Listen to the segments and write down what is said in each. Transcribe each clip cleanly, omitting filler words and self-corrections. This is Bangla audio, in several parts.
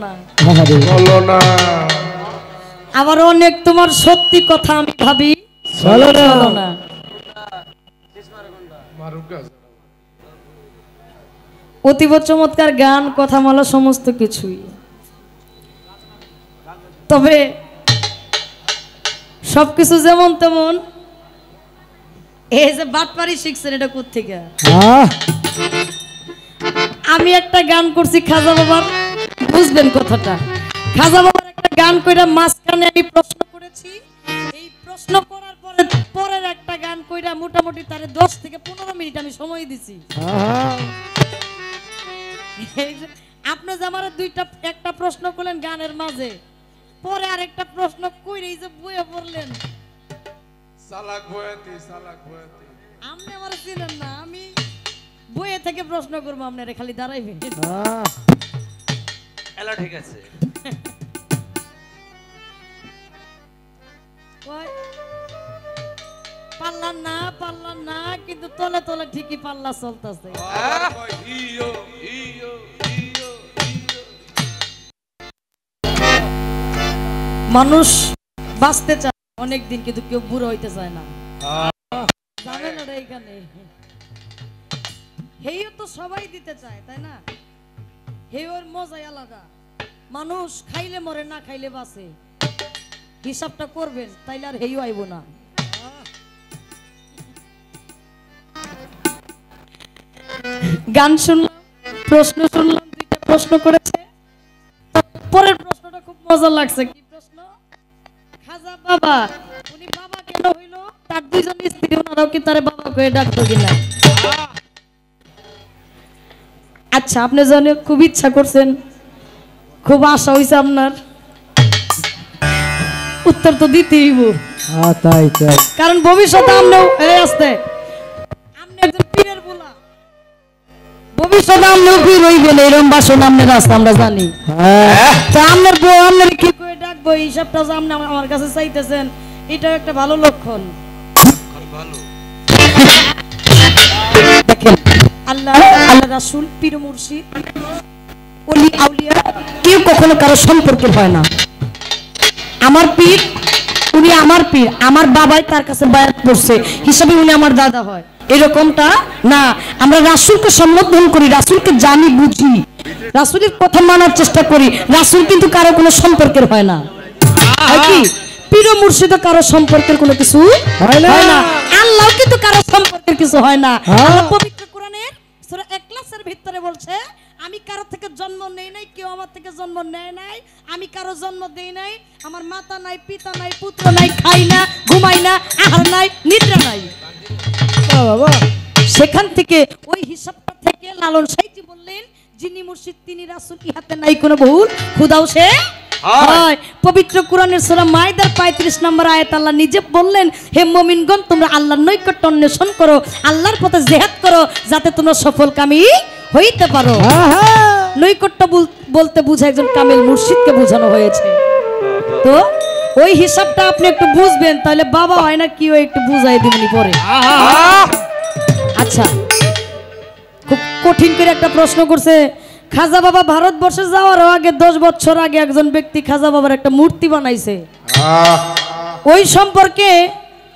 না বলো না আবার অনেক তোমার সত্যি কথা আমি ভাবি চলো না অতীব চমৎকার গান কথামালা সমস্ত কিছুই তবে সবকিছু যেমন তেমন এই যে বাটপারি শিখছেন এটা কোত্থেকে আমি একটা গান করছি খাজা বাবার বুঝবেন কথাটা খাজা বাবার একটা গান কইরা মাঝখানে আমি প্রশ্ন করেছি এই প্রশ্ন করার পরে পরের একটা গান কইরা মোটামুটি তারে 10 থেকে 15 মিনিট আমি সময় দিছি আপনি যে আমার একটা প্রশ্ন করলেন গানের মাঝে পরে আরেকটা প্রশ্ন কইরেই যে বইয়ে পড়লেন সালাক বয়াতি আপনি আমার চিনেন না আমি বইয়ে থেকে প্রশ্ন করব আপনারে খালি দাঁড়াইবেন এলা ঠিক আছে ওই পাল্লা না কিন্তু তলে তলে ঠিকই পাল্লা চলতেছে মানুষ বাঁচতে চায় অনেক দিন কিন্তু কেউ বুড়ো হইতে চায় না জানেন ওটা এখানে হেইও তো সবাই দিতে চায় তাই না হেওর মজাই আলাদা মানুষ খাইলে মরে না খাইলে বাঁচে হিসাবটা করবেন তাইলে আর হেইও আইব না গান শুনলাম প্রশ্ন শুনলাম দুইটা প্রশ্ন করেছে পরের প্রশ্নটা খুব মজা লাগছে কি প্রশ্ন খাজা বাবা উনি বাবা কেন হইলো তার দুইজন স্ত্রী ওনারাও কি তারে বাবা কয়ে ডাকতো কিনা আচ্ছা আপনি জানেন খুব ইচ্ছা করছেন খুব আশা হইছে আপনার উত্তর তো দিতেই হইব তাই কারণ ভবিষ্যতে আমরাও আসতে আপনি একজন পীরের বলা ভবিষ্যতে আমরাও পীর হইবেন এরকম বাসন আপনার রাস্তা আমরা জানি তা আপনার বউ আপনার কি করে ডাকবো হিসাবটা যে আপনি আমার কাছে চাইতেছেন এটাও একটা ভালো লক্ষণ দেখেন আল্লাহ রাসূল পীর মুর্শিদ ওলি আউলিয়া কেউ কখনো কারো সম্পর্কে হয় না আমার পীর উনি আমার পীর আমার বাবাই তার কাছে বায়াত করছে হিসাবে উনি আমার দাদা হয় এরকমটা না আমরা রাসূলকে সম্বোধন করি রাসূলকে জানি বুঝি রাসূলের কথা মানার চেষ্টা করি রাসূল কিন্তু কারো কোনো সম্পর্কের হয় না কি পীর মুর্শিদ কারো সম্পর্কের কোনো কিছু হয় না আল্লাহ কিন্তু কারো সম্পর্কের কিছু হয় না আল্লাহ পবিত্র কোরআনের সূরা ইখলাসের ভিতরে বলছে আমি কারো থেকে জন্ম নেই নাই কেউ আমার থেকে জন্ম নেয় নাই আমি কারো জন্ম দেই নাই আমার মাতা নাই পিতা নাই পুত্র নাই খাই না ঘুমাই না আহার নাই নিদ্রা নাই বাবা সেখান থেকে ওই হিসাবটা থেকে লালন সাইজি বললেন যিনি মুর্শিদ তিনি রাসূল ইহাতে নাই কোনো ভুল খুদাও সে হয় পবিত্র কোরআনের সূরা মাইদার 35 নম্বর আয়াত আল্লাহ নিজে বললেন হে মুমিনগণ তোমরা আল্লাহর নৈকট্য অন্বেষণ করো আল্লাহর পথে জিহাদ করো যাতে তোমরা সফলকামী হইতে পারো নৈকট্য বলতে বোঝায় একজন কামেল মুর্শিদকে বোঝানো হয়েছে তো ওই হিসাবটা আপনি একটু বুঝবেন তাহলে বাবা হয় না কি ওই একটু বুঝাই দিবেন পরে আচ্ছা খুব কঠিন করে একটা প্রশ্ন করছে খাজা বাবা ভারতবর্ষে যাওয়ার আগে 10 বছর আগে একজন ব্যক্তি খাজা বাবার একটা মূর্তি বানাইছে ওই সম্পর্কে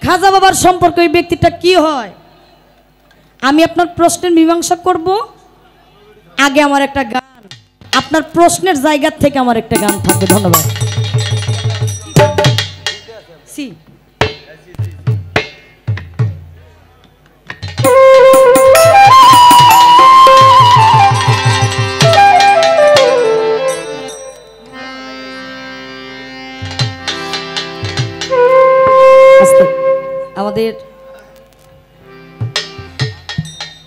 খাজা বাবার সম্পর্কে ওই ব্যক্তিটা কি হয় আমি আপনার প্রশ্নের মীমাংসা করব আগে আমার একটা গান আপনার প্রশ্নের জায়গা থেকে আমার একটা গান থাকবে ধন্যবাদ সি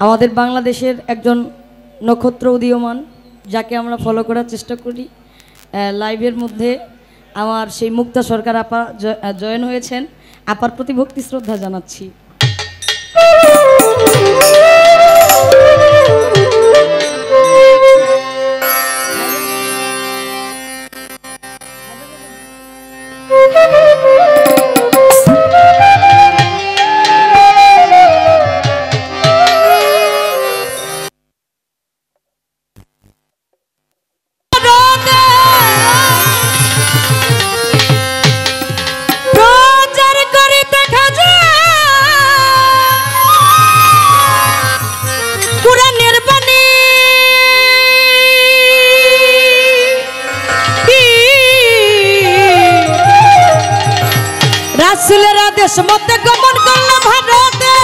আমাদের বাংলাদেশের একজন নক্ষত্র উদীয়মান যাকে আমরা ফলো করার চেষ্টা করি লাইভের মধ্যে আমার সেই মুক্তা সরকার আপা জয়েন হয়েছেন আপার প্রতি ভক্তি শ্রদ্ধা জানাচ্ছি দেশ মতে গমন করলো ভারতে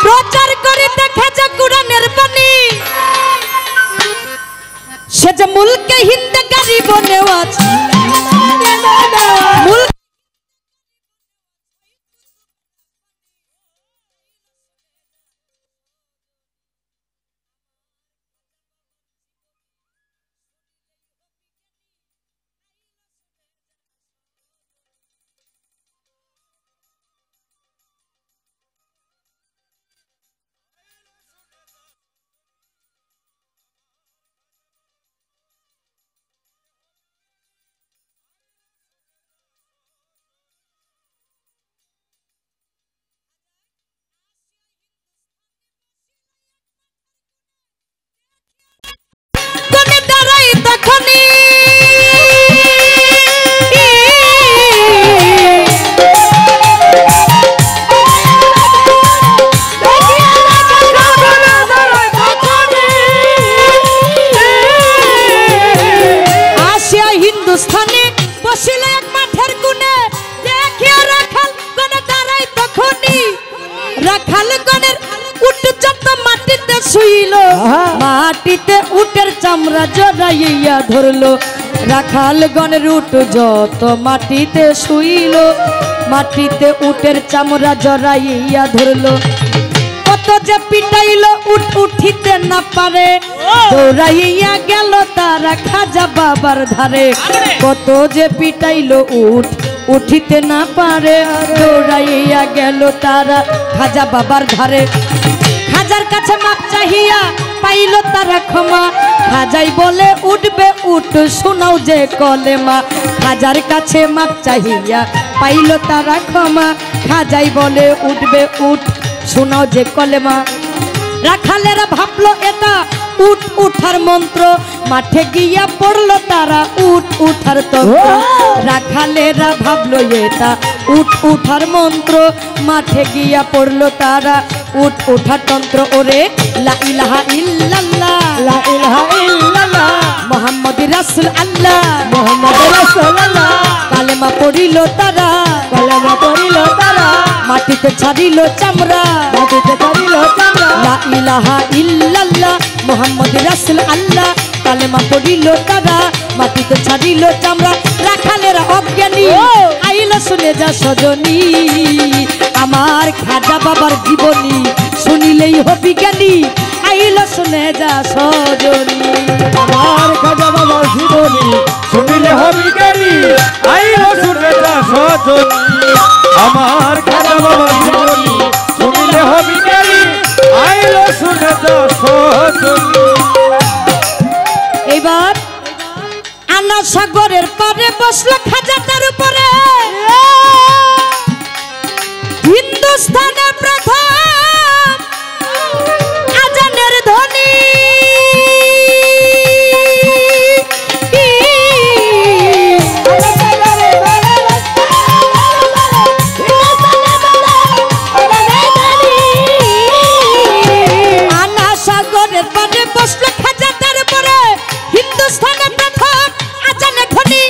প্রচার করিতে খাজা কুরআনের বাণী সে যে মুলকে হিন্দ গরিব নেওয়াজ মুলক মাটিতে উটের চামড়া জড়াইয়া ধরলো রাখাল গণের উট যত মাটিতে শুইল মাটিতে উটের চামড়া জড়াইয়া ধরলো কত যে পিটাইল উট উঠিতে না পারে দৌড়াইয়া গেল তারা খাজা বাবার ধারে কত যে পিটাইল উট উঠিতে না পারে দৌড়াইয়া গেল তারা খাজা বাবার ধারে খাজার কাছে মাপ চাহিয়া পাইল তারা ক্ষমা খাজাই বলে উঠবে উঠ শোনাও যে কলেমা খাজার কাছে মাপ চাহিয়া পাইল তারা ক্ষমা খাজাই বলে উঠবে উঠ শোনাও যে কলেমা রাখালেরা ভাবলো এটা উঠ উঠার মন্ত্র মাঠে গিয়া পড়লো তারা উঠ উঠার তন্ত্র রাখালেরা ভাবলো এটা উঠ উঠার মন্ত্র মাঠে গিয়া পড়লো তারা উঠ উঠার তন্ত্র ওরে লা ইলাহা ইল্লাল্লাহ লা ইলাহা ইল্লাল্লাহ মুহাম্মাদুর রাসূল আল্লাহ মুহাম্মাদুর রাসূল আল্লাহ কালেমা পড়িল তারা মাটিতে ছাড়িল চামড়া মাটিতে ছাড়িল চামড়া লা ইলাহা ইল্লাল্লাহ মুহাম্মাদুর রাসূল আল্লাহ কালেমা পড়িল তারা মাটিতে ছাড়িল চামড়া রাখালেরা অজ্ঞানী আইল শুনে যা সজনী আমার খাজা বাবার জীবনী শুনিলেই হবি জ্ঞানী আইল শুনে যা সজনী আমার খাজা বাবার জীবনী শুনিলে হবি জ্ঞানী আইল শুনে যা সজনী আমার খাজা বাবার জীবনী শুনিলে হবি জ্ঞানী আইল শুনে যা সজনী এইবার আনা সাগরের পারে বসলো খাজা তার উপরে হিন্দুস্তানের প্রথম আজানের ধ্বনি আনা সাগরের পারে বসলো খাজা তার উপরে হিন্দুস্তানের প্রথম আজানের ধ্বনি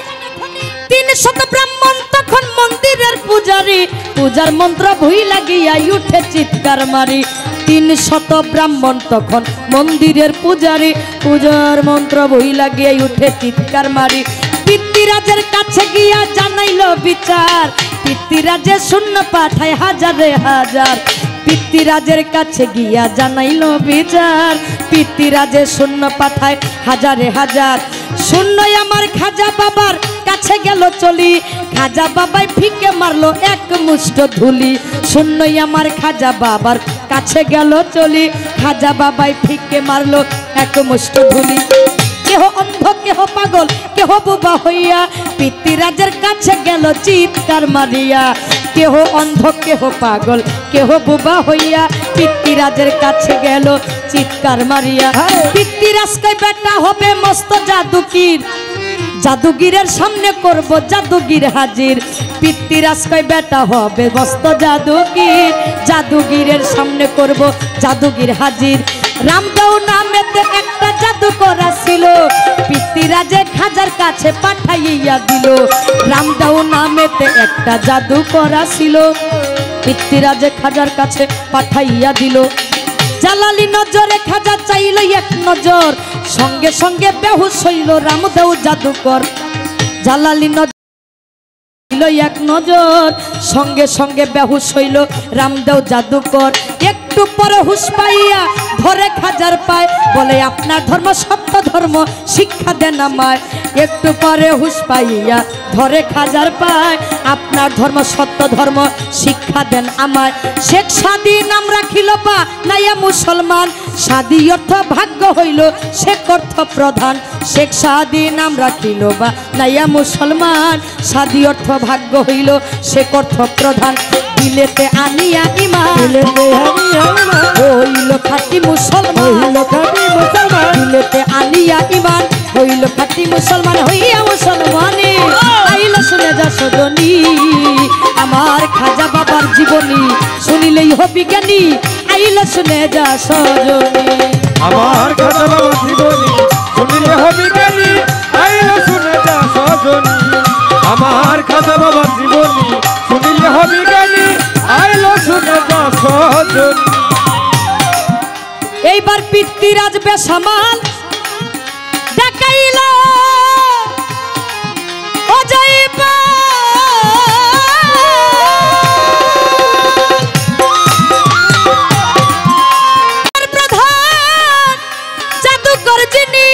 300 ব্রাহ্মণ তখন মন্দিরের পূজারী পূজার মন্ত্র ভুই লাগিয়া উঠে চিৎকার মারি 300 ব্রাহ্মণ তখন মন্দিরের পূজারী পূজার মন্ত্র ভুই লাগিয়া উঠে চিৎকার মারি পিতৃরাজের কাছে গিয়া জানাইল বিচার পিতৃরাজে শূন্য পাঠায় হাজারে হাজার পিতৃরাজের কাছে গিয়া জানাইল বিচার পিতৃরাজে শূন্য পাঠায় হাজারে হাজার শূন্যই আমার খাজা বাবার কাছে গেল চলি খাজা বাবাই ফিকে মারলো এক মুষ্ট ধুলি শূন্যই আমার খাজা বাবার কাছে গেল চলি খাজা বাবাই ফিকে মারলো এক মুষ্ট ধুলি কেহ অন্ধ কেহ পাগল কেহ বোবা হইয়া পিতৃরাজের কাছে গেল চিৎকার মারিয়া কেহ অন্ধ কেহ পাগল কেহ বোবা হইয়া পিতৃরাজের কাছে গেল চিৎকার মারিয়া পিতৃরাজ কই বেটা হবে মস্ত জাদুকির জাদুগিরের সামনে করব জাদুগির হাজির পিতৃরাজ কই বেটা হবে মস্ত জাদুগির জাদুগিরের সামনে করব জাদুগির হাজির রামদেও নামেতে একটা জাদু করা ছিল পিতৃরাজ পিতৃরাজে খাজার কাছে পাঠাইয়া দিল রামদাও নামেতে একটা জাদু করা ছিল পিতৃরাজে খাজার কাছে পাঠাইয়া দিল জালালি নজরে খাজা চাইল এক নজর সঙ্গে সঙ্গে বেহুশ হইল রামদাও জাদুকর জালালি নজর এক নজর সঙ্গে সঙ্গে বেহুশ হইল রামদেও জাদুকর একটু পরে হুশ পাইয়া ধরে খাজার পায় বলে আপনার ধর্ম সত্য ধর্ম শিক্ষা দেন আমায় একটু পরে হুশ পাইয়া ধরে খাজার পায় আপনার ধর্ম সত্য ধর্ম শিক্ষা দেন আমায় শেখ সাদী নাম রাখিল বা নাইয়া মুসলমান সাদী অর্থ ভাগ্য হইল শেখ অর্থ প্রধান শেখ সাদী নাম রাখিল বা নাইয়া মুসলমান সাদী অর্থ ভাগ্য হইল শেখ অর্থ প্রধান দিলেতে আনিয়া ইমান হইল খাঁটি মুসলমান দিলেতে আনিয়া ইমান হইল খাঁটি মুসলমান হইয়া মুসলমানে আইল শুনে যা সজনী আমার খাজা বাবার জীবনী শুনিলেই হবি জ্ঞানী আইল শুনে যা সজনী আমার খাজা বাবার জীবনী শুনিলে হবি জ্ঞানী আইল শুনে যা সজনী আমার খাজা বাবার জীবনী শুনিলে হবি জ্ঞানী আইল শুনে যা সজনী এইবার পিতৃরাজ বেসামাল দেখাইল অজয় প্রধান জাদুকর যিনি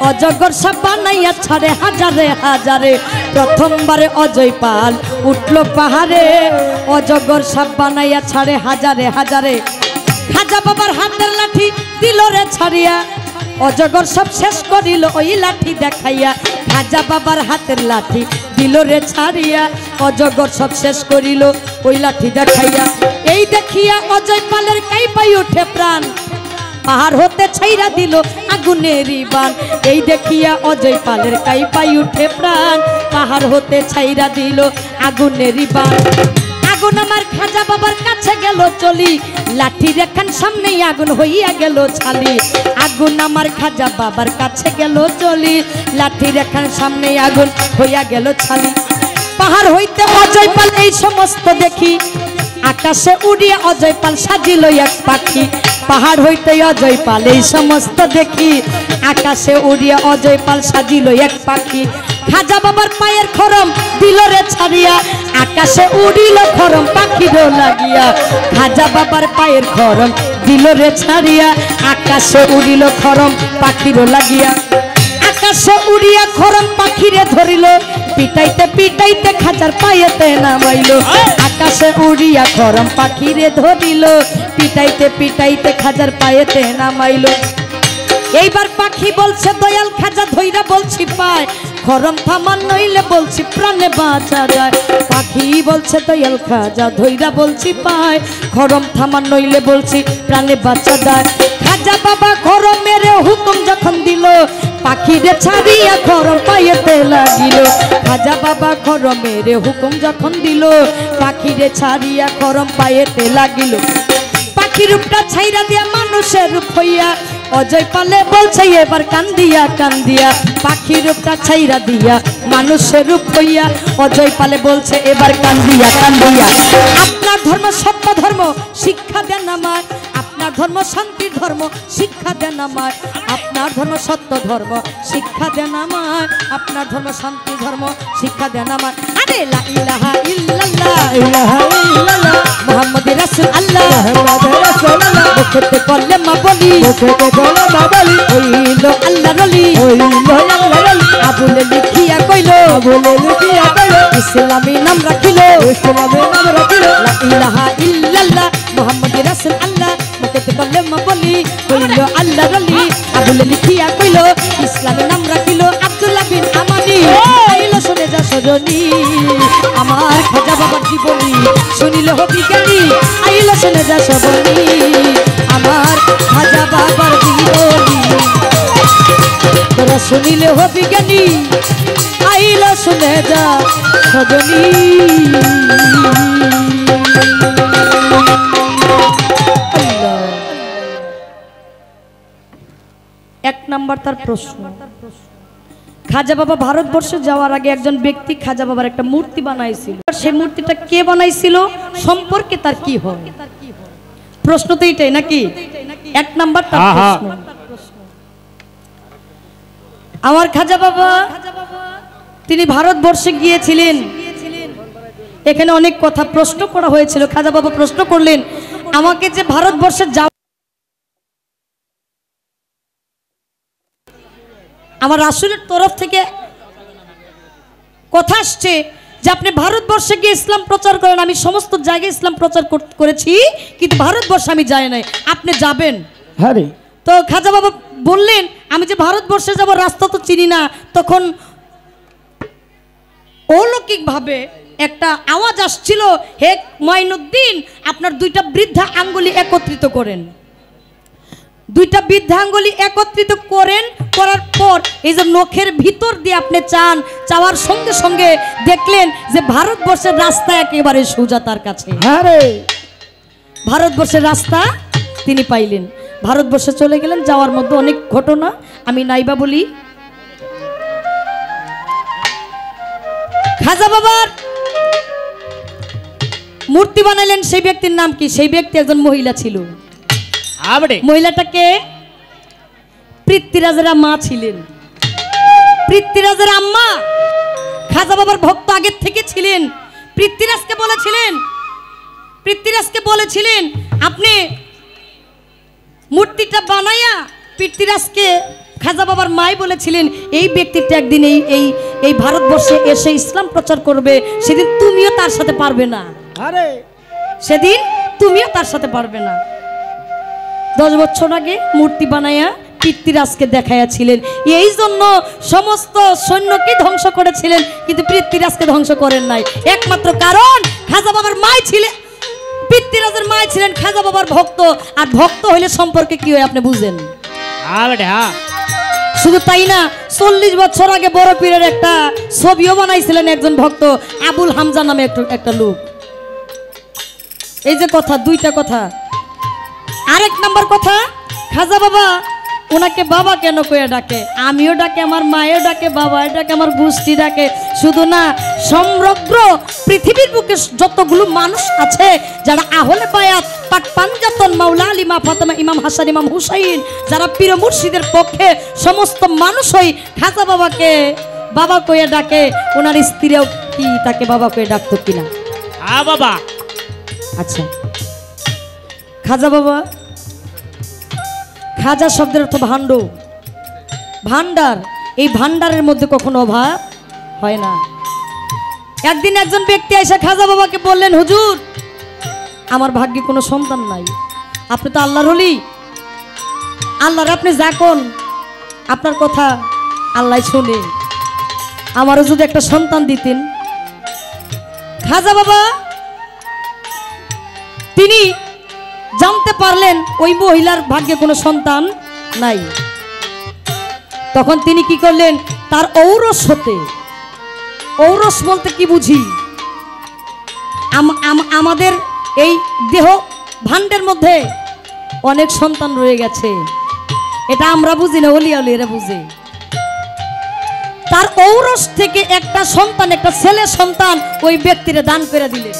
অজগর সাপ বানাইয়া ছাড়ে হাজারে হাজারে প্রথমবারে অজয় পাল উঠল পাহাড়ে অজগর সাপ বানাইয়া ছাড়ে হাজারে হাজারে খাজা বাবার হাতের লাঠি দিল রে ছাড়িয়া অজগর সব শেষ করিল ওই লাঠি দেখাইয়া খাজা বাবার হাতের লাঠি দিল রে ছাড়িয়া অজগর সব শেষ করিল ওই লাঠি দেখাইয়া এই দেখিয়া অজয় পালের কাইপাই উঠে প্রাণ পাহাড় হতে ছাইরা দিল আগুনেরই বান এই দেখিয়া অজয় পালের কাইপাই উঠে প্রাণ পাহাড় হতে ছাইরা দিল আগুনেরই বান আগুন আমার খাজা বাবার কাছে গেল চলি লাঠি রেখান সামনেই আগুন হইয়া গেল ছালি আগুন আমার খাজা বাবার কাছে গেল চলি লাঠি রেখান সামনেই আগুন হইয়া গেল ছালি পাহাড় হইতে অজয় পাল এই সমস্ত দেখি আকাশে উড়িয়া অজয় পাল সাজিল এক পাখি পাহাড় হইতে অজয় পাল এই সমস্ত দেখি আকাশে উড়িয়া অজয় পাল সাজিল এক পাখি খাজা বাবার পায়ের খরম দিল রে ছাড়িয়া আকাশে উড়িল খরম পাখিরও লাগিয়া খাজা বাবার পায়ের খরম দিল রে ছাড়িয়া আকাশে উড়িল খরম পাখিরও লাগিয়া আকাশে উড়িয়া খরম পাখিরে ধরিল পিটাইতে পিটাইতে খাজার পায়েতে নামাইল আকাশে উড়িয়া খরম পাখিরে ধরিল পিটাইতে পিটাইতে খাজার পায়েতে নামাইল এইবার পাখি বলছে দয়াল খাজা ধইরা বলছি পায় খরম থামান নইলে বলছি প্রাণে বাঁচা যায় পাখি বলছে দয়াল খাজা ধইরা বলছি পায় খরম থামান নইলে বলছি প্রাণে বাঁচা যায় খাজা বাবা খরম মেরে হুকুম যখন দিল পাখিরে ছাড়িয়া খরম পাইতে লাগিল খাজা বাবা খরম মেরে হুকুম যখন দিল পাখিরে ছাড়িয়া খরম পাইতে লাগিল পাখি রূপটা ছাইরা দিয়া মানুষের রূপ হইয়া অজয় পালে বলছে এবার কান্দিয়া কান্দিয়া পাখি রূপটা ছাইরা দিয়া মানুষের রূপ হইয়া অজয় পালে বলছে এবার কান্দিয়া কান্দিয়া আপনার ধর্ম সত্য ধর্ম শিক্ষা দেন আমায় আপনার ধর্ম শান্তির ধর্ম শিক্ষা দেন আমায় আপনার ধর্ম সত্য ধর্ম শিক্ষা দেন আমায় আপনার ধর্ম শান্তি ধর্ম শিক্ষা দেন আমায় আরে লা ইলাহা ইল্লাল্লাহ ইলাহা ইল্লাল্লাহ মুহাম্মাদুর রাসূলুল্লাহ মুহাম্মাদুর রাসূলুল্লাহ মুখতে করলে মা বলি মুখতে করলে মা বলি হইলো আল্লাহর ওলি হইলো আল্লাহর ওলি আবুলে লিখিয়া কইলো ইসলামী নাম রাখিলো লা ইলাহা ইল্লাল্লাহ মুহাম্মাদুর রাসূলুল্লাহ মুখতে করলে মা বলি হইলো আল্লাহর ওলি আবুলে লিখিয়া কইলো ইসলামী নাম রাখিলো আব্দুল্লাহ বিন আমানি আইলো শুনে যা সজনী আমার খাজা বাবার জীবনী শুনিলে হবি জ্ঞানী আইল শুনে যা সবনী আমার খাজা বাবার জীবনী তোরা শুনিলে হবি জ্ঞানী আইল শুনে যা সজনী এক নাম্বার তার প্রশ্ন খাজা বাবা ভারতবর্ষে যাওয়ার আগে একজন ব্যক্তি খাজা বাবার একটা মূর্তি বানাইছিল সেই মূর্তিটা কে বানাইছিল সম্পর্কে তার কি হয় প্রশ্ন তো এটাই নাকি এক নাম্বার তার প্রশ্ন আমার খাজা বাবা তিনি ভারতবর্ষে গিয়েছিলেন এখানে অনেক কথা প্রশ্ন করা হয়েছিল খাজা বাবা প্রশ্ন করলেন আমাকে যে ভারতবর্ষে যাওয়া আমার রাসূলের তরফ থেকে কথা আসছে যে আপনি ভারতবর্ষে গিয়ে ইসলাম প্রচার করেন আমি সমস্ত জায়গায় ইসলাম প্রচার করেছি কিন্তু ভারতবর্ষে আমি যাই নাই আপনি যাবেন হ্যাঁ রে তো খাজা বাবা বললেন আমি যে ভারতবর্ষে যাব রাস্তা তো চিনি না তখন অলৌকিকভাবে একটা আওয়াজ আসছিল হে মঈনুদ্দিন আপনার দুইটা বৃদ্ধা আঙ্গুলি একত্রিত করেন দুইটা বৃদ্ধাঙ্গুলি একত্রিত করার পর এই যে নখের ভিতর দিয়ে আপনি চান চাওয়ার সঙ্গে সঙ্গে দেখলেন যে ভারতবর্ষের রাস্তা একেবারে সোজা তার কাছে আরে ভারতবর্ষের রাস্তা তিনি পাইলেন ভারতবর্ষে চলে গেলেন যাওয়ার মধ্যে অনেক ঘটনা আমি নাইবা বলি খাজা বাবার মূর্তি বানাইলেন সেই ব্যক্তির নাম কি সেই ব্যক্তি একজন মহিলা ছিল মহিলাটাকে পৃথ্বীরাজের মা ছিলেন পৃথ্বীরাজের আম্মা খাজা বাবার ভক্ত আগে থেকে ছিলেন পৃথ্বীরাজকে বলেছিলেন আপনি মূর্তিটা বানাইয়া পৃথ্বীরাজকে খাজা বাবার মাই বলেছিলেন এই ব্যক্তিটা একদিন এই ভারতবর্ষে এসে ইসলাম প্রচার করবে সেদিন তুমিও তার সাথে পারবে না সেদিন তুমিও তার সাথে পারবে না 10 বছর আগে মূর্তি বানাইয়া পৃথ্বীরাজকে দেখাইয়াছিলেন এই জন্য সমস্ত সৈন্যকে ধ্বংস করেছিলেন কিন্তু পৃথ্বীরাজকে ধ্বংস করেন নাই একমাত্র কারণ খাজা বাবার মাই ছিলেন পৃথ্বীরাজের মাই ছিলেন খাজা বাবার ভক্ত আর ভক্ত হইলে সম্পর্কে কি হয় আপনি বুঝেন শুধু তাই না 40 বছর আগে বড় পীরের একটা ছবিও বানাইছিলেন একজন ভক্ত আবুল হামজা নামে একটা লোক এই যে কথা দুইটা কথা আরেক নাম্বার কথা খাজা বাবা ওনাকে বাবা কেন কয়ে ডাকে আমিও ডাকে আমার মায়েও ডাকে বাবা ডাকে আমার গোষ্ঠী ডাকে শুধু না সমগ্র পৃথিবীর বুকে যতগুলো মানুষ আছে যারা আহলে বায়াত পাক পাঞ্জাতন মাওলা আলী মা ফাতেমা ইমাম হাসান ইমাম হুসাইন যারা পীর মুর্শিদের পক্ষে সমস্ত মানুষই খাজা বাবাকে বাবা কয়ে ডাকে ওনার স্ত্রীও কি তাকে বাবা কয়ে ডাকতো কিনা বাবা আচ্ছা খাজা বাবা খাজা শব্দের অর্থ ভাণ্ড ভান্ডার এই ভান্ডারের মধ্যে কখনো অভাব হয় না একদিন একজন ব্যক্তি এসে খাজা বাবাকে বললেন হুজুর আমার ভাগ্যে কোনো সন্তান নাই আপনি তো আল্লাহর ওলি আল্লাহর আপনি যাকন আপনার কথা আল্লাহ শুনে আমারও যদি একটা সন্তান দিতেন খাজা বাবা তিনি জানতে পারলেন ওই মহিলার ভাগ্যে কোনো সন্তান নাই তখন তিনি কি করলেন তার ঔরস হতে ঔরস বলতে কি বুঝি আমাদের এই দেহ ভাণ্ডের মধ্যে অনেক সন্তান রয়ে গেছে এটা আমরা বুঝি না ওলি এরা বুঝে তার ঔরস থেকে একটা সন্তান একটা ছেলে সন্তান ওই ব্যক্তিরে দান করে দিলেন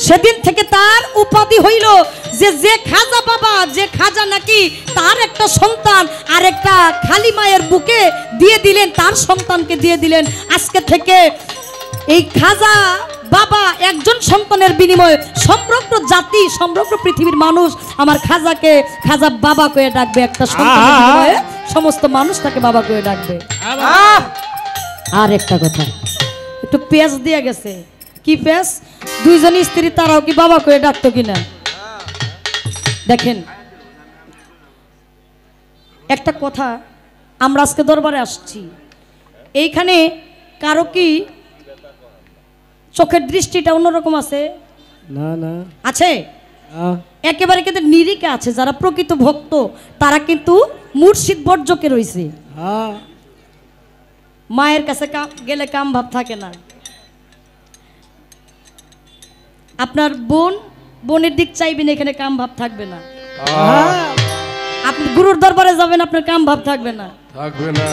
সেদিন থেকে তার উপাধি হইল যে খাজা বাবা যে খাজা নাকি তার একটা সন্তান আর একটা খালি মায়ের বুকে দিয়ে দিলেন তার সন্তানকে দিয়ে দিলেন আজকে থেকে এই খাজা বাবা একজন সন্তানের বিনিময়ে সমগ্র জাতি সমগ্র পৃথিবীর মানুষ আমার খাজাকে খাজা বাবা কয়ে ডাকবে একটা সন্তানের বিনিময়ে সমস্ত মানুষ তাকে বাবা কয়ে ডাকবে আর একটা কথা একটু পেঁয়াজ দিয়ে গেছে কি পেঁয়াজ দুইজন স্ত্রী তারাও কি বাবা কয়ে ডাকতো কিনা দেখেন একটা কথা আমরা আজকে দরবারে আসছি, এইখানে কারো কি চোখের দৃষ্টিটা অন্যরকম আছে? না না আছে। আহ, একেবারে কিন্তু নিরিকে আছে, যারা প্রকৃত ভক্ত তারা কিন্তু মুর্শিদ বর্জকে রয়েছে। আহ, মায়ের কাছে গেলে কাম ভাব থাকে না। আপনার বোনের দিক চাইবেন, এখানে কাম ভাব থাকবে না। আহ, আপনি গুরুর দরবারে যাবেন, আপনার কাম ভাব থাকবে না। থাকবে না।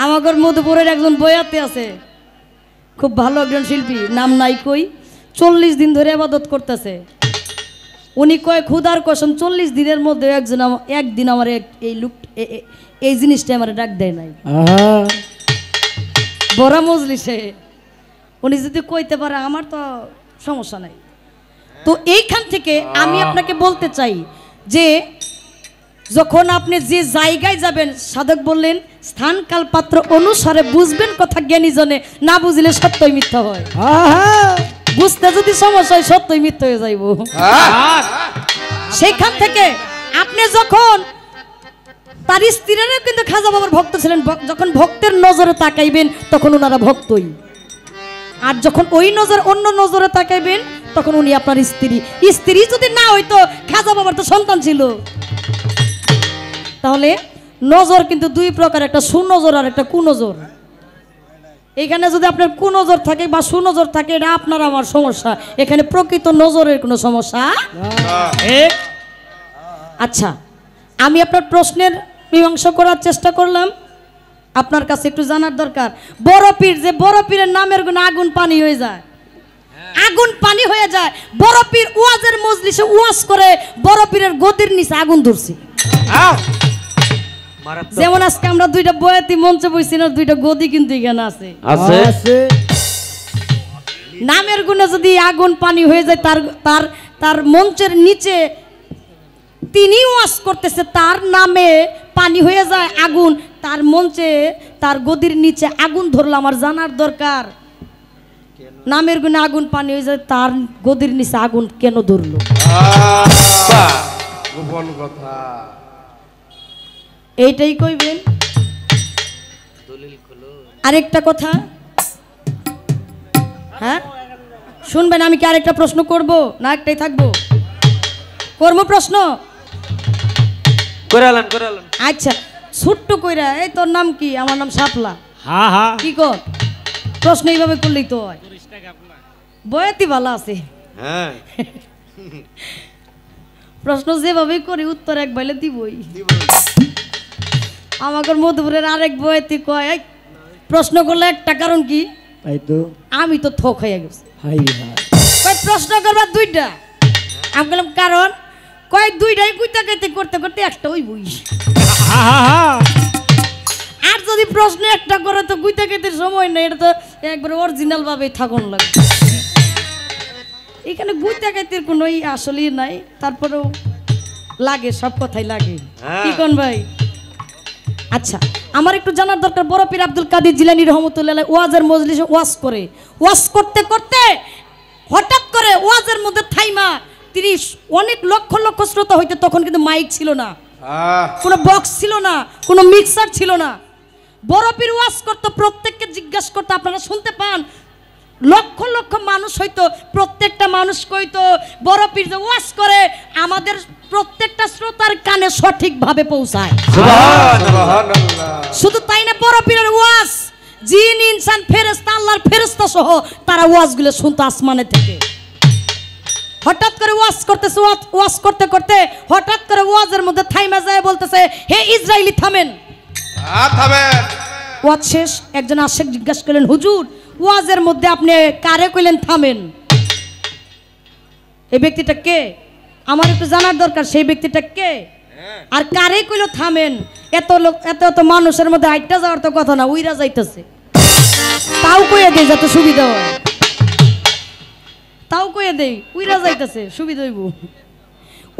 আমাদের মধুপুরের একজন বয়াতে আছে, খুব ভালো একজন শিল্পী, নাম নাই কই, 40 দিন ধরে ইবাদত করতেছে। উনি কয় খুদার কসম 40 দিনের মধ্যে একদিন আমার এই জিনিসটা আমার ডাক দেয় নাই। আহ, বড় মজলিসে উনি যদি কইতে পারে আমার তো সমস্যা নাই। তো এইখান থেকে আমি আপনাকে বলতে চাই যে যখন আপনি যে জায়গায় যাবেন, সাধক বললেন স্থান কাল পাত্র অনুসারে বুঝবেন কথা জ্ঞানী জনে, না বুঝলে সত্যই মিথ্যা হয়। আহ, বুঝতে যদি সমস্যা হয় সত্যই মিথ্যা হয়ে যাইব। সেইখান থেকে আপনি যখন তার স্ত্রীরা কিন্তু খাজা বাবার ভক্ত ছিলেন, যখন ভক্তের নজরে তাকাইবেন তখন ওনারা ভক্তই, আর যখন ওই নজর অন্য নজরে তাকাইবেন তখন উনি আপনার স্ত্রী যদি না হইতো খাজা বাবার তো সন্তান ছিল। তাহলে নজর কিন্তু দুই প্রকার, একটা সুনজর আর একটা কুনজর। এখানে যদি আপনার কুনজর থাকে বা সুনজর থাকে, এটা আপনার আমার সমস্যা, এখানে প্রকৃত নজরের কোনো সমস্যা। আচ্ছা, আমি আপনার প্রশ্নের মীমাংসা করার চেষ্টা করলাম, আপনার কাছে একটু জানার দরকার। বড় পীর, যে বড় পীরের নামের গুণ আগুন পানি হয়ে যায়, আগুন পানি হয়ে যায়। বড় পীর ওয়াজের মজলিসে ওয়াজ করে, বড় পীরের গদির নিচে আগুন ধরছে। যেমন আজকে আমরা দুইটা বয়াতি মঞ্চে বসছি না, দুইটা গদি কিন্তু এখানে আছে। আছে। নামের গুণে যদি আগুন পানি হয়ে যায়, তার তার তার মঞ্চের নিচে তিনি ওয়াজ করতেছে, তার নামে পানি হয়ে যায় আগুন, তার মঞ্চে তার গদির নিচে আগুন ধরলো। আমার জানার দরকার নামের গুণে আগুন পানি হয়ে যায়, তার গদির নিচে আগুন কেন ধরলো? গোপন কথা। এইটাই কইবেন। আরেকটা কথা, হ্যাঁ শুনবেন, আমি কি আরেকটা প্রশ্ন করব না একটাই থাকবো? করবো প্রশ্ন? করালাম। আচ্ছা, ছোট্ট কইরা, এই তোর নাম কি? আমার নাম শাপলা। হ্যাঁ হ্যাঁ, কি কর? প্রশ্ন এইভাবে করলেই তো হয়। বয়াতি ভালো আছে। হ্যাঁ, প্রশ্ন যেভাবেই করি উত্তর এক বাইলে দিবই। আমাকে মধুপুরের আরেক বয়াতি কয়, এই প্রশ্ন করলে একটা কারণ কি? তাই তো। আমি তো থোক হয়ে গেছি। হাই হাই, কয় প্রশ্ন করবার দুইটা। আমি বললাম কারণ? কয় দুইটাই কুইতা কাইতে করতে করতে একটা ওই বই। আর যদি প্রশ্ন একটা করে তো কুইতা কাইতে সময় নেই, এটা তো একবার অরিজিনাল ভাবে থাকুন লাগে। এখানে গুইতা কাইতে কোনো আসলেই নাই, তারপরেও লাগে, সব কথাই লাগে। কি কোন ভাই? আচ্ছা, আমার একটু জানার দরকার, বড় পীর আব্দুল কাদের জিলানী রহমতুল্লাহ ওয়াজের মজলিসে ওয়াজ করে, ওয়াজ করতে করতে হঠাৎ করে ওয়াজের মধ্যে থাইমা, তিনি অনেক লক্ষ লক্ষ শ্রোতা হইতে, তখন কিন্তু মাইক ছিল না, কোনো বক্স ছিল না, কোনো মিক্সার ছিল না। বড় পীর ওয়াজ করতো, প্রত্যেককে জিজ্ঞাসা করতো, আপনারা শুনতে পান? লক্ষ লক্ষ মানুষ হইতো, প্রত্যেকটা মানুষ কইতো বড় পীর যে ওয়াজ করে আমাদের প্রত্যেকটা শ্রোতার কানে সঠিকভাবে পৌঁছায়। সুবহানাল্লাহ। শুধু তাই না, বড় পীরের ওয়াজ জিন ইনসান ফেরেশতা, আল্লাহর ফেরেশতা সহ তারা ওয়াজগুলো শুনতো আসমানে থেকে। হঠাৎ করে ওয়াজ করতেছে, ওয়াজ করতে করতে হঠাৎ করে ওয়াজের মধ্যে থাইমা যায়, বলতেছে হে ইসরাইলি থামেন। থামেন। ওয়াজ শেষ, একজন আশেক জিজ্ঞাসা করলেন, হুজুর ওয়াজের মধ্যে আপনি কারে কইলেন থামেন? এই ব্যক্তিটা কে? আমার একটু জানার দরকার, সেই ব্যক্তিটা কে আর কারে কইলো থামেন? এত লোক, এত এত মানুষের মধ্যে আইটা যাওয়ার তো কথা না, উইরা যাইতেছে। তাও কইয়া দেই যাতে সুবিধা হয়, তাও কইয়া দেই উইরা যাইতেছে, সুবিধা হইব।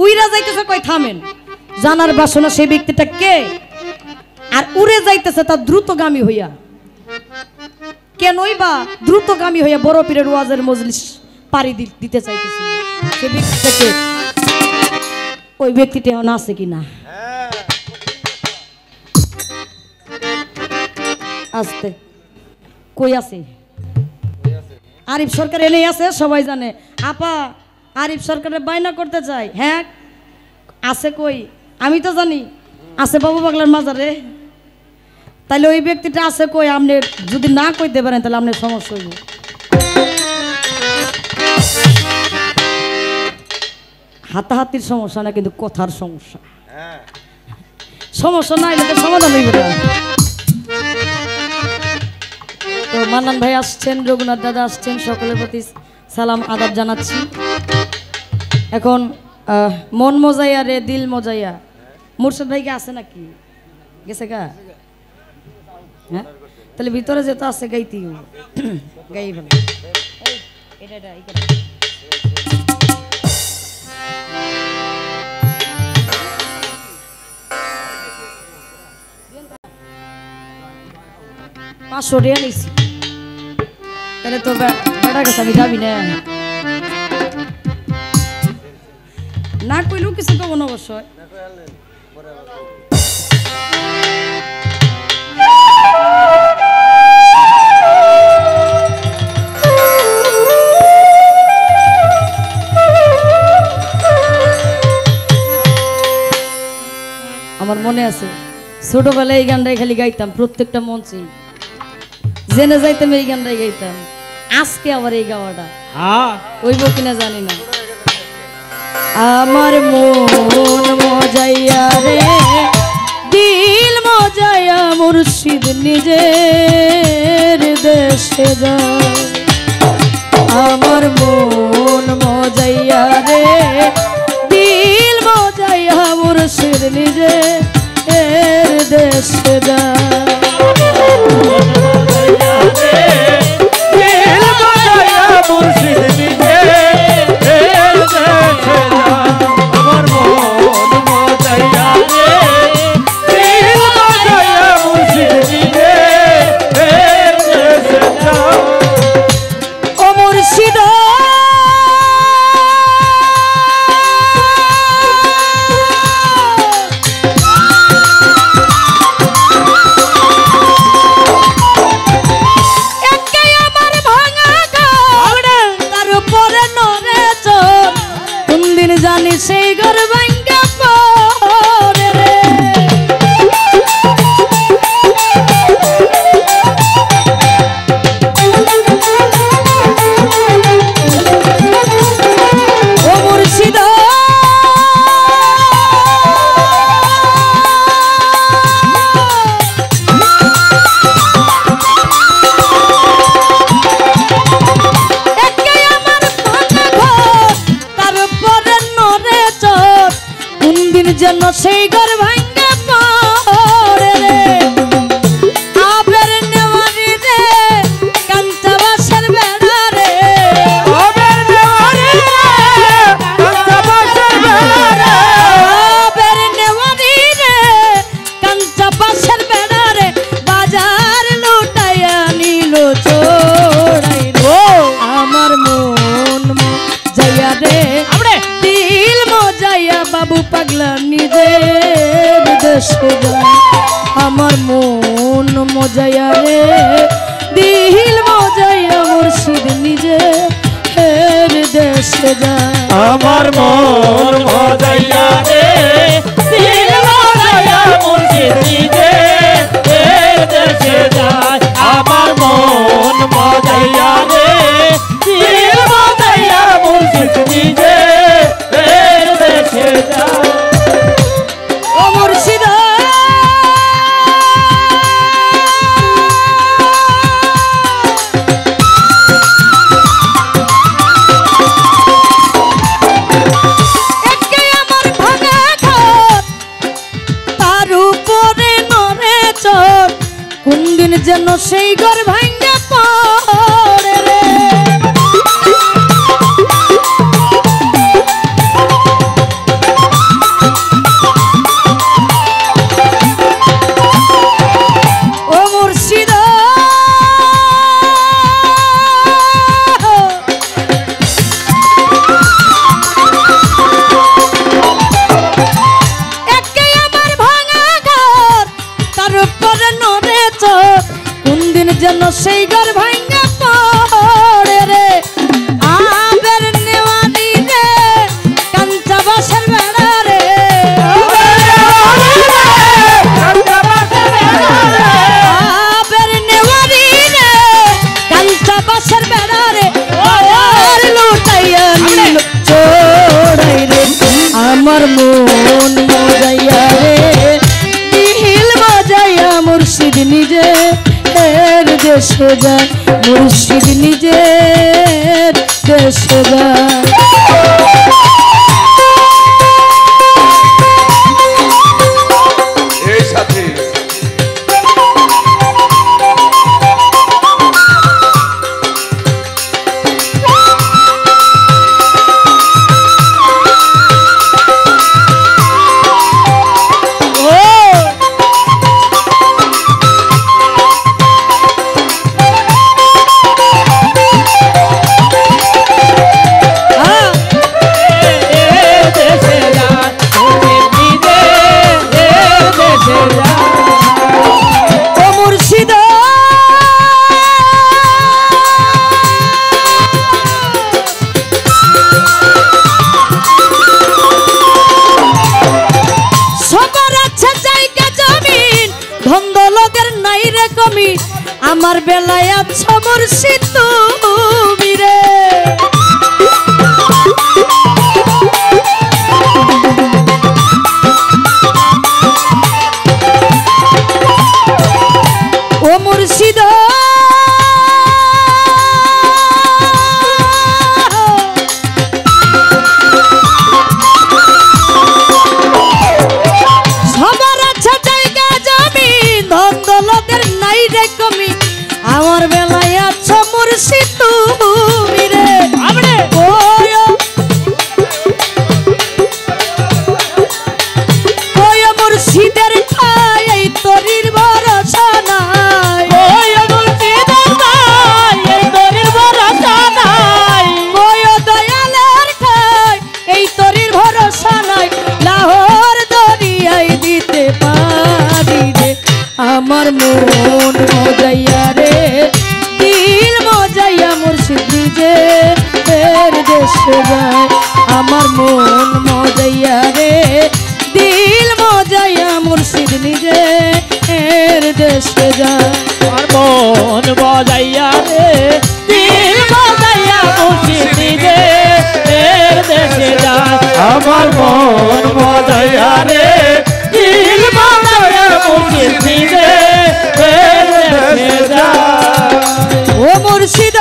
উইরা যাইতেছে, কই থামেন। জানার বাসনা সেই ব্যক্তিটা কে, আর উড়ে যাইতেছে তা দ্রুতগামী হইয়া। কেনই বা দ্রুতগামী হইয়া বড় পীরের ওয়াজের মজলিস পাড়ি দিতে চাইতেছে? সে ব্যক্তিটাকে, ওই ব্যক্তিটা এখন আছে কিনা? আসতে কই আছে আরিফ সরকার এনেই আছে সবাই জানে আপা আরিফ সরকারের বায়না করতে চাই হ্যাঁ আছে কই আমি তো জানি আছে বাবু পাগলার মাজারে তাহলে ওই ব্যক্তিটা আছে কই আপনি যদি না কইতে পারেন তাহলে আপনার সমস্যা হইব হাতাহাতির সমস্যা না কিন্তু কথার সমস্যা সমস্যা না এলে তো সমাধান হইব না তো মান্নান ভাই আসছেন রঘুনাথ দাদা আসছেন সকলের প্রতি সালাম আদাব জানাচ্ছি এখন মন মজাইয়া রে দিল মজাইয়া মুর্শিদ ভাই কি আছে নাকি গেছে গা হ্যাঁ তাহলে ভিতরে যেত আছে গাইতি গাই ভালো পাঁচশো টাকা নিয়েছি তাহলে তো বেটার কাছে আমি যাবি না কইলেও কিছু কব না অবশ্যই আমার মনে আছে ছোটবেলায় এই গানটাই খালি গাইতাম প্রত্যেকটা মঞ্চে জেনে যাইতাম এই গানটাই গাইতাম আজকে আবার এই গাওয়াটা ওইব কিনা জানি না আমার মন মজাইয়া রে দিল মজাইয়া মুর্শিদ নিজের দেশে যায় আমার মন মজাইয়া রে দিল মজাইয়া মুর্শিদ নিজের দেশে যায় সেই ঘর ভাঙ্গা পড়ে রে ও মুর্শিদ যেন সেই ঘর ভাঙ্গা পড়ে রে আবের নেওয়ারি রে কাঞ্চা বাসের বেড়া রে আবের নেওয়ারি রে কাঞ্চা বাসের বেড়া রে আবের নেওয়ারি রে কাঞ্চা বাসের বেড়া রে বাজার লুটাইয়া নিল চোরাই রে আমার মন মজাইয়া রে দিল মজাইয়া বাবু পাগলা নিজের দেশে যায় আমার মন মজাইয়া রে দিল মজাইয়া মুর্শিদ নিজের দেশে যায় আমার মন মজাইয়া রে দিল মজাইয়া মুর্শিদ নিজের দেশে যায় আমার মন মজাইয়া রে দিল মজাইয়া মুর্শিদ নিজের দেশে যায় ও মুর্শিদ কোন দিন যেন সেই ঘর ভাঙ্গা পড়ে রে ও মুর্শিদ আমার মন মজাইয়া রে দিল মজাইয়া মুর্শিদ নিজে এর দেশে যায় মুর্শিদ নিজের দেশে যায় এই সাথে আমার বেলায় আছো মুর্শিদ তুমি রে ও মুর্শিদ সবার আছে জায়গা জমি ধন দৌলতের নাই রে কমি আমার বেলায় আছো মুর্শিদ তুমি রে ওই মুর্শিদের ঠাই এই তরির ভরসা নাই ওই মুর্শিদের ঠাই এই তরির ভরসা নাই ওই দয়ালের ঠাই এই তরির ভরসা নাই লাহোর দরিয়ায় দিতে পারি রে আমার মন মজাইয়া রে দিল মজাইয়া মুর্শিদ নিজে এর দেশে যায় আমার মন মজাইয়া রে দিল মজাইয়া মুর্শিদ নিজে এর দেশে যায় আমার মন মজাইয়া রে দিল মজাইয়া মুর্শিদ নিজে এর দেশে যায় আমার মন মজাইয়া রে দিল মজাইয়া মুর্শিদ নিজে এর দেশে যায় ও মুর্শিদ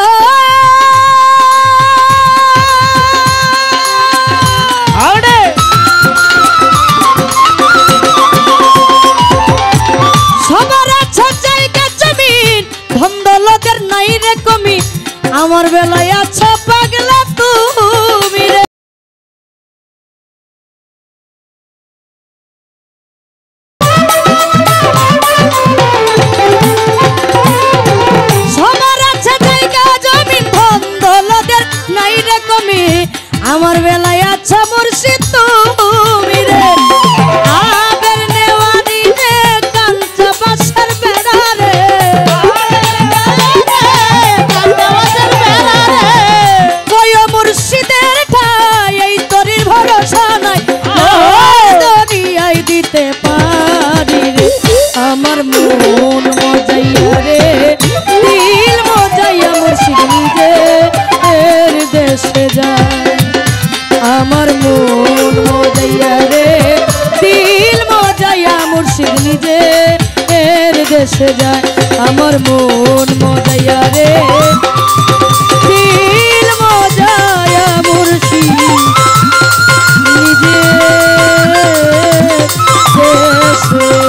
সবার আছে জায়গা জমিন ধন দৌলতের নাই রে কমি আমার বেলায় আছো পাগলা তুমি রে সবার আছে জায়গা জমিন ধন দৌলতের নাই রে কমি আমার বেলায় আছো মুর্শিদ তুমি রে আবের নেওয়ানি রে কাঞ্চা বাসার বেড়া রে কয় মুর্শিদের ঠাই এই তরির ভরসা নাই দরিয়ায় দিতে পারি রে আমার মন মজাইয়া রে দিল মজাইয়া মুর্শিদ নিজে এর দেশে যায় আমার মন মজাইয়া রে দিল মজাইয়া মুর্শিদ নিজে এর দেশে যায় আমার মন মজাইয়া রে দিল মজাইয়া মুর্শিদ নিজে দেশে